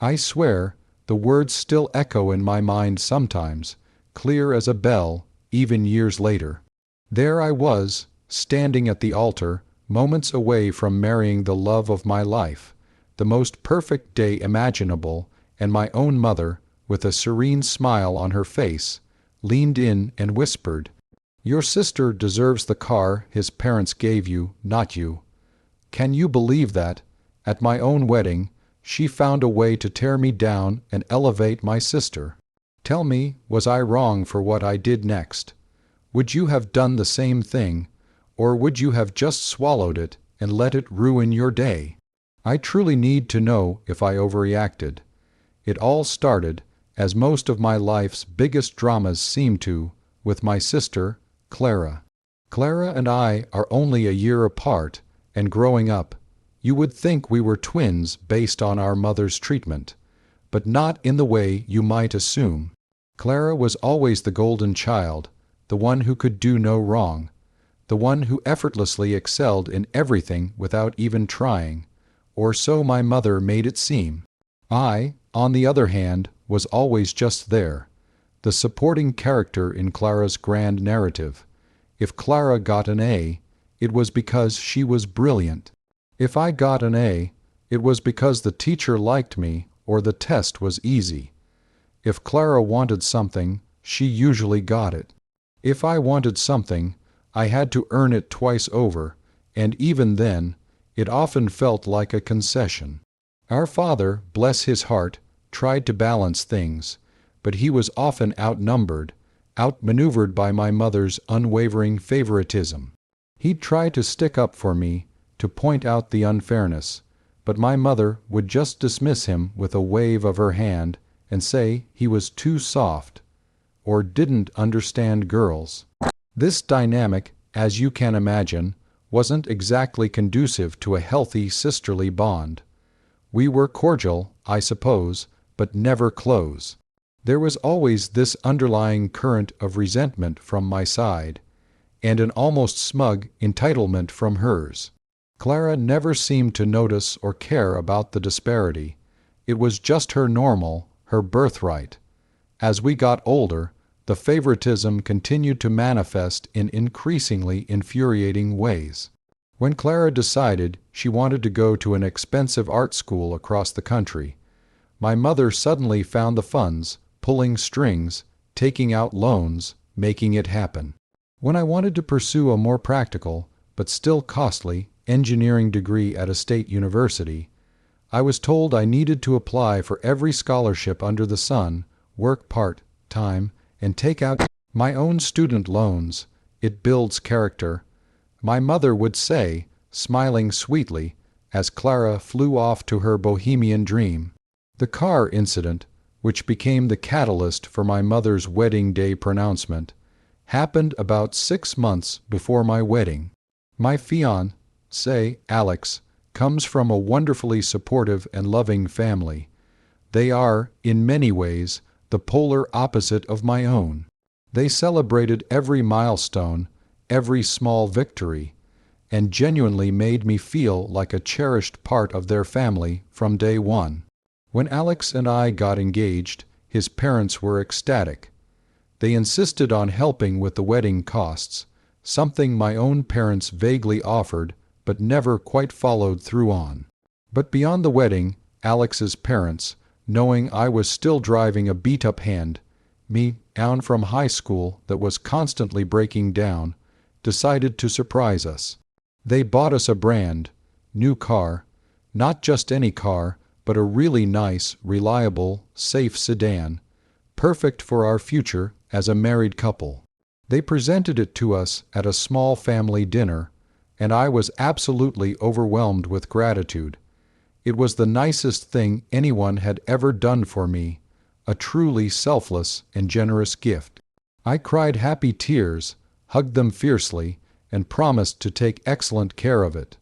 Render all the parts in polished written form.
I swear, the words still echo in my mind sometimes, clear as a bell, even years later. There I was, standing at the altar, moments away from marrying the love of my life, the most perfect day imaginable, and my own mother, with a serene smile on her face, leaned in and whispered, "Your sister deserves the car his parents gave you, not you." Can you believe that, at my own wedding, she found a way to tear me down and elevate my sister? Tell me, was I wrong for what I did next? Would you have done the same thing, or would you have just swallowed it and let it ruin your day? I truly need to know if I overreacted. It all started, as most of my life's biggest dramas seem to, with my sister, Clara. Clara and I are only a year apart, and growing up, you would think we were twins based on our mother's treatment, but not in the way you might assume. Clara was always the golden child, the one who could do no wrong, the one who effortlessly excelled in everything without even trying, or so my mother made it seem. I, on the other hand, was always just there, the supporting character in Clara's grand narrative. If Clara got an A, it was because she was brilliant. If I got an A, it was because the teacher liked me or the test was easy. If Clara wanted something, she usually got it. If I wanted something, I had to earn it twice over, and even then, it often felt like a concession. Our father, bless his heart, tried to balance things, but he was often outnumbered, outmaneuvered by my mother's unwavering favoritism. He'd try to stick up for me, to point out the unfairness, but my mother would just dismiss him with a wave of her hand and say he was too soft, or didn't understand girls. This dynamic, as you can imagine, wasn't exactly conducive to a healthy sisterly bond. We were cordial, I suppose, but never close. There was always this underlying current of resentment from my side, and an almost smug entitlement from hers. Clara never seemed to notice or care about the disparity. It was just her normal, her birthright. As we got older, the favoritism continued to manifest in increasingly infuriating ways. When Clara decided she wanted to go to an expensive art school across the country, my mother suddenly found the funds, pulling strings, taking out loans, making it happen. When I wanted to pursue a more practical, but still costly, engineering degree at a state university, I was told I needed to apply for every scholarship under the sun, work part-time, and take out my own student loans. It builds character, my mother would say, smiling sweetly, as Clara flew off to her bohemian dream. The car incident, which became the catalyst for my mother's wedding day pronouncement, happened about 6 months before my wedding. My fiancé, Alex, comes from a wonderfully supportive and loving family. They are, in many ways, the polar opposite of my own. They celebrated every milestone, every small victory, and genuinely made me feel like a cherished part of their family from day one. When Alex and I got engaged, his parents were ecstatic. They insisted on helping with the wedding costs, something my own parents vaguely offered but never quite followed through on. But beyond the wedding, Alex's parents, knowing I was still driving a beat-up hand, me down from high school that was constantly breaking down, decided to surprise us. They bought us a brand new car, not just any car, but a really nice, reliable, safe sedan, perfect for our future as a married couple. They presented it to us at a small family dinner, and I was absolutely overwhelmed with gratitude. It was the nicest thing anyone had ever done for me, a truly selfless and generous gift. I cried happy tears, hugged them fiercely, and promised to take excellent care of it.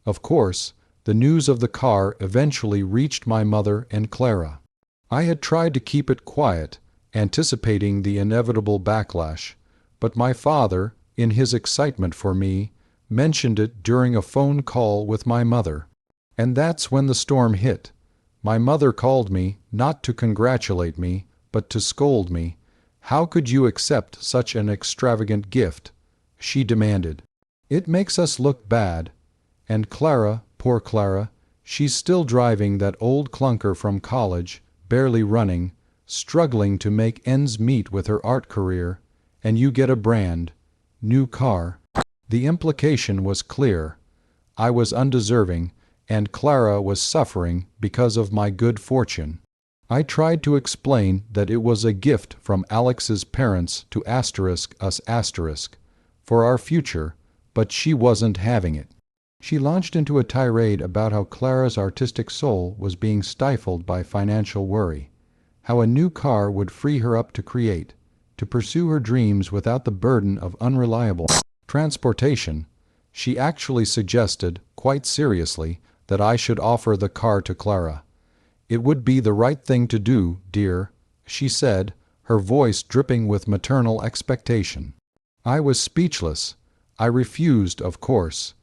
Of course, the news of the car eventually reached my mother and Clara. I had tried to keep it quiet, anticipating the inevitable backlash, but my father, in his excitement for me, mentioned it during a phone call with my mother. And that's when the storm hit. My mother called me, not to congratulate me, but to scold me. "How could you accept such an extravagant gift?" she demanded. "It makes us look bad. And Clara, poor Clara, she's still driving that old clunker from college, barely running, struggling to make ends meet with her art career, and you get a brand new car." The implication was clear. I was undeserving, and Clara was suffering because of my good fortune. I tried to explain that it was a gift from Alex's parents to us for our future, but she wasn't having it. She launched into a tirade about how Clara's artistic soul was being stifled by financial worry, how a new car would free her up to create, to pursue her dreams without the burden of unreliable transportation. She actually suggested, quite seriously, that I should offer the car to Clara. "It would be the right thing to do, dear," she said, her voice dripping with maternal expectation. I was speechless. I refused, of course.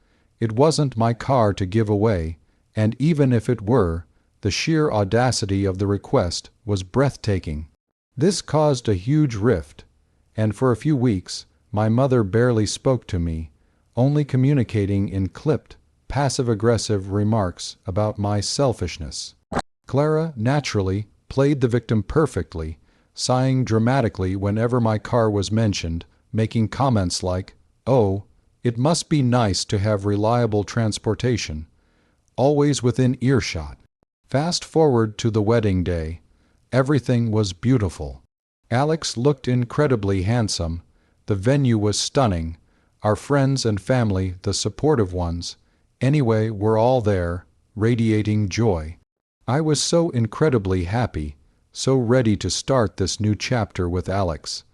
It wasn't my car to give away, and even if it were, the sheer audacity of the request was breathtaking. This caused a huge rift, and for a few weeks my mother barely spoke to me, only communicating in clipped, passive-aggressive remarks about my selfishness. Clara, naturally, played the victim perfectly, sighing dramatically whenever my car was mentioned, making comments like, "Oh, it must be nice to have reliable transportation," always within earshot. Fast forward to the wedding day. Everything was beautiful. Alex looked incredibly handsome. The venue was stunning. Our friends and family, the supportive ones. Anyway, we're all there, radiating joy. I was so incredibly happy, so ready to start this new chapter with Alex.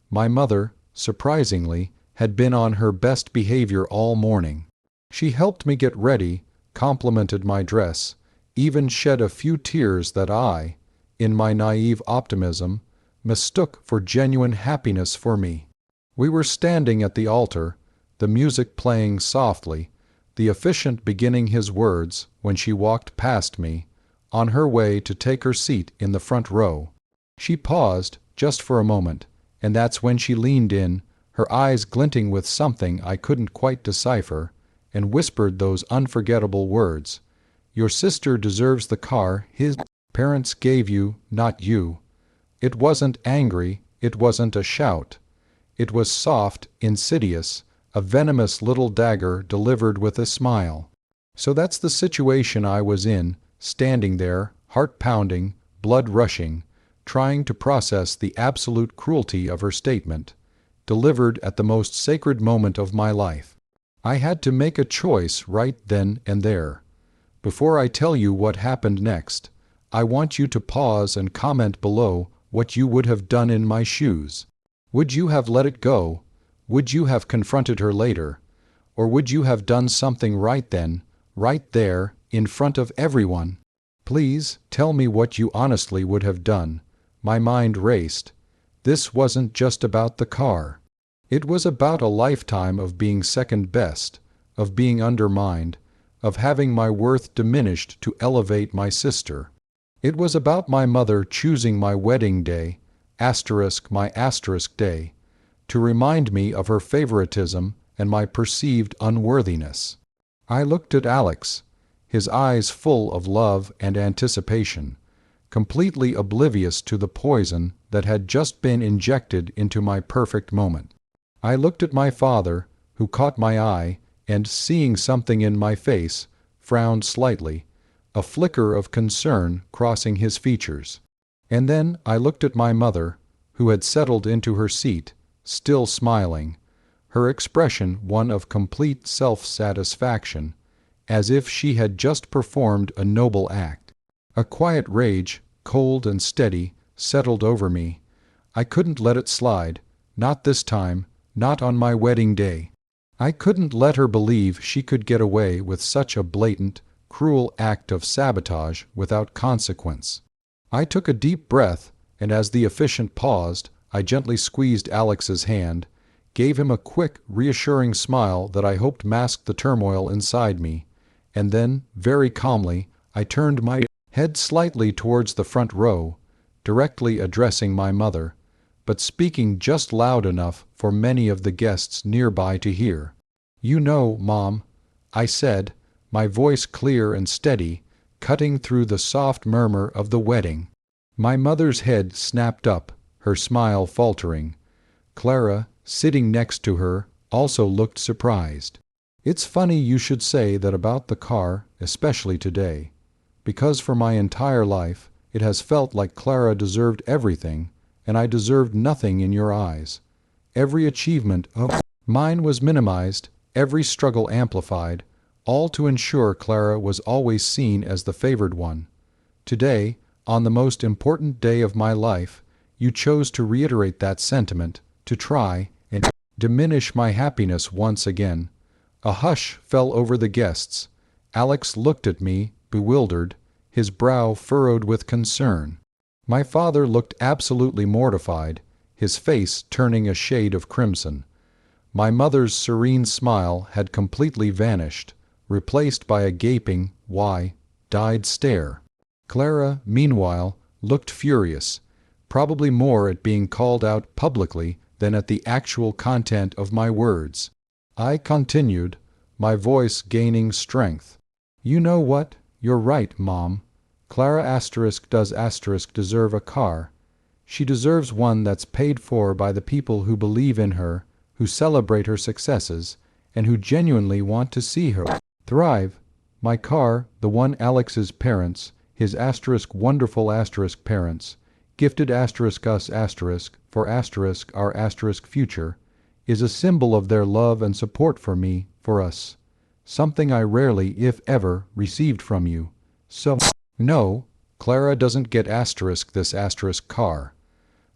My mother, surprisingly, had been on her best behavior all morning. She helped me get ready, complimented my dress, even shed a few tears that I, in my naive optimism, mistook for genuine happiness for me. We were standing at the altar, the music playing softly, the officiant beginning his words when she walked past me, on her way to take her seat in the front row. She paused, just for a moment, and that's when she leaned in, her eyes glinting with something I couldn't quite decipher, and whispered those unforgettable words, "Your sister deserves the car his parents gave you, not you." It wasn't angry, it wasn't a shout. It was soft, insidious, a venomous little dagger delivered with a smile. So that's the situation I was in, standing there, heart pounding, blood rushing, trying to process the absolute cruelty of her statement, delivered at the most sacred moment of my life. I had to make a choice right then and there. Before I tell you what happened next, I want you to pause and comment below what you would have done in my shoes. Would you have let it go? Would you have confronted her later? Or would you have done something right then, right there, in front of everyone? Please tell me what you honestly would have done. My mind raced. This wasn't just about the car. It was about a lifetime of being second best, of being undermined, of having my worth diminished to elevate my sister. It was about my mother choosing my wedding day, my asterisk day, to remind me of her favoritism and my perceived unworthiness. I looked at Alex, his eyes full of love and anticipation, completely oblivious to the poison that had just been injected into my perfect moment. I looked at my father, who caught my eye, and, seeing something in my face, frowned slightly, a flicker of concern crossing his features. And then I looked at my mother, who had settled into her seat, still smiling, her expression one of complete self-satisfaction, as if she had just performed a noble act. A quiet rage, cold and steady, settled over me. I couldn't let it slide, not this time, not on my wedding day. I couldn't let her believe she could get away with such a blatant, cruel act of sabotage without consequence. I took a deep breath, and as the officiant paused, I gently squeezed Alex's hand, gave him a quick, reassuring smile that I hoped masked the turmoil inside me, and then, very calmly, I turned my head slightly towards the front row, directly addressing my mother, but speaking just loud enough for many of the guests nearby to hear. "You know, Mom," I said, my voice clear and steady, cutting through the soft murmur of the wedding. My mother's head snapped up, her smile faltering. Clara, sitting next to her, also looked surprised. "It's funny you should say that about the car, especially today, because for my entire life it has felt like Clara deserved everything, and I deserved nothing in your eyes. Every achievement of mine was minimized, every struggle amplified, all to ensure Clara was always seen as the favored one. Today, on the most important day of my life, you chose to reiterate that sentiment, to try and diminish my happiness once again." A hush fell over the guests. Alex looked at me, bewildered, his brow furrowed with concern. My father looked absolutely mortified, his face turning a shade of crimson. My mother's serene smile had completely vanished, replaced by a gaping, wide-eyed stare. Clara, meanwhile, looked furious, probably more at being called out publicly than at the actual content of my words. I continued, my voice gaining strength. "You know what? You're right, Mom. Clara does deserve a car. She deserves one that's paid for by the people who believe in her, who celebrate her successes, and who genuinely want to see her thrive. My car, the one Alex's parents, his wonderful parents, gifted us for our future, is a symbol of their love and support for me, for us. Something I rarely, if ever, received from you. So, no, Clara doesn't get this car.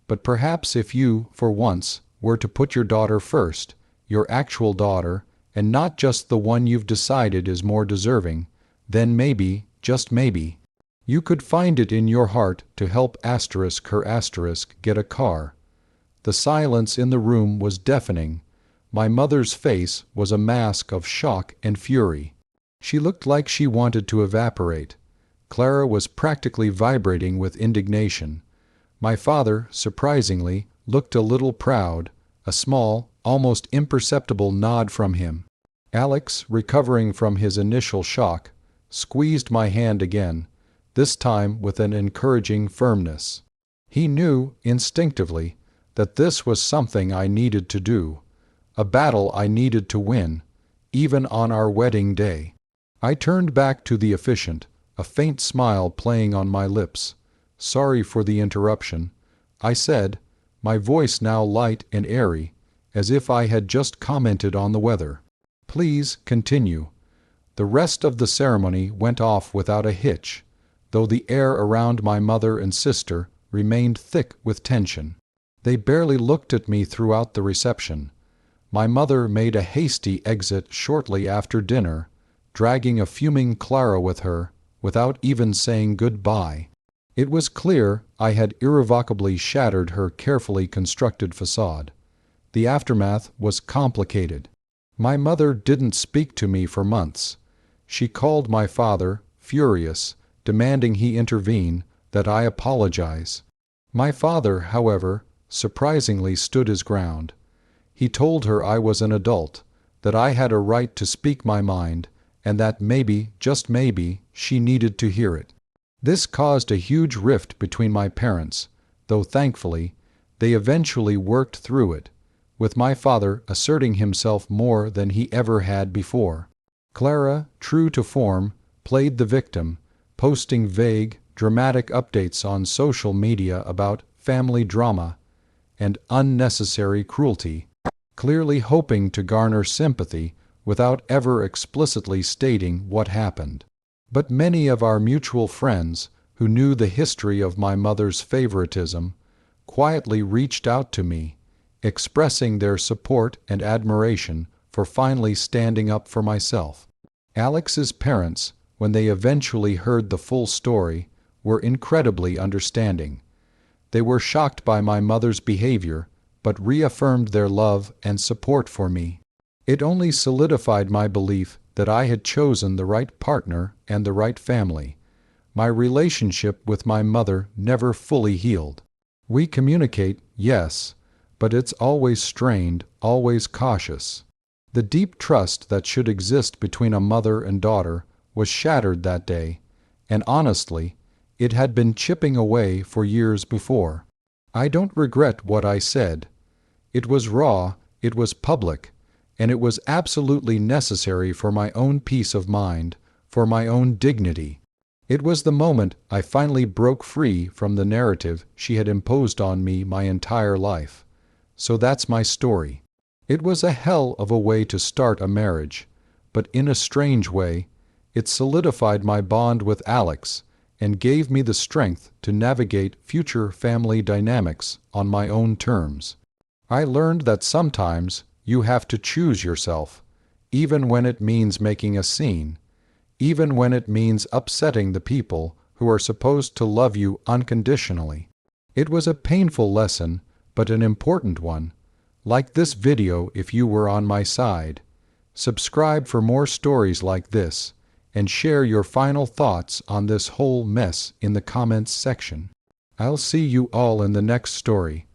But perhaps if you, for once, were to put your daughter first, your actual daughter, and not just the one you've decided is more deserving, then maybe, just maybe, you could find it in your heart to help her get a car." The silence in the room was deafening. My mother's face was a mask of shock and fury. She looked like she wanted to evaporate. Clara was practically vibrating with indignation. My father, surprisingly, looked a little proud, a small, almost imperceptible nod from him. Alex, recovering from his initial shock, squeezed my hand again, this time with an encouraging firmness. He knew, instinctively, that this was something I needed to do, a battle I needed to win, even on our wedding day. I turned back to the officiant, a faint smile playing on my lips. "Sorry for the interruption," I said, my voice now light and airy, as if I had just commented on the weather. "Please continue." The rest of the ceremony went off without a hitch, though the air around my mother and sister remained thick with tension. They barely looked at me throughout the reception. My mother made a hasty exit shortly after dinner, dragging a fuming Clara with her, without even saying goodbye. It was clear I had irrevocably shattered her carefully constructed facade. The aftermath was complicated. My mother didn't speak to me for months. She called my father, furious, demanding he intervene, that I apologize. My father, however, surprisingly stood his ground. He told her I was an adult, that I had a right to speak my mind, and that maybe, just maybe, she needed to hear it. This caused a huge rift between my parents, though thankfully, they eventually worked through it, with my father asserting himself more than he ever had before. Clara, true to form, played the victim, posting vague, dramatic updates on social media about family drama and unnecessary cruelty, clearly hoping to garner sympathy without ever explicitly stating what happened. But many of our mutual friends, who knew the history of my mother's favoritism, quietly reached out to me, expressing their support and admiration for finally standing up for myself. Alex's parents, when they eventually heard the full story, were incredibly understanding. They were shocked by my mother's behavior, but reaffirmed their love and support for me. It only solidified my belief that I had chosen the right partner and the right family. my relationship with my mother never fully healed. We communicate, yes, but it's always strained, always cautious. The deep trust that should exist between a mother and daughter was shattered that day, and honestly, it had been chipping away for years before. I don't regret what I said. It was raw, it was public, and it was absolutely necessary for my own peace of mind, for my own dignity. It was the moment I finally broke free from the narrative she had imposed on me my entire life. So that's my story. It was a hell of a way to start a marriage, but in a strange way, it solidified my bond with Alex and gave me the strength to navigate future family dynamics on my own terms. I learned that sometimes you have to choose yourself, even when it means making a scene, even when it means upsetting the people who are supposed to love you unconditionally. It was a painful lesson, but an important one. Like this video if you were on my side. Subscribe for more stories like this, and share your final thoughts on this whole mess in the comments section. I'll see you all in the next story.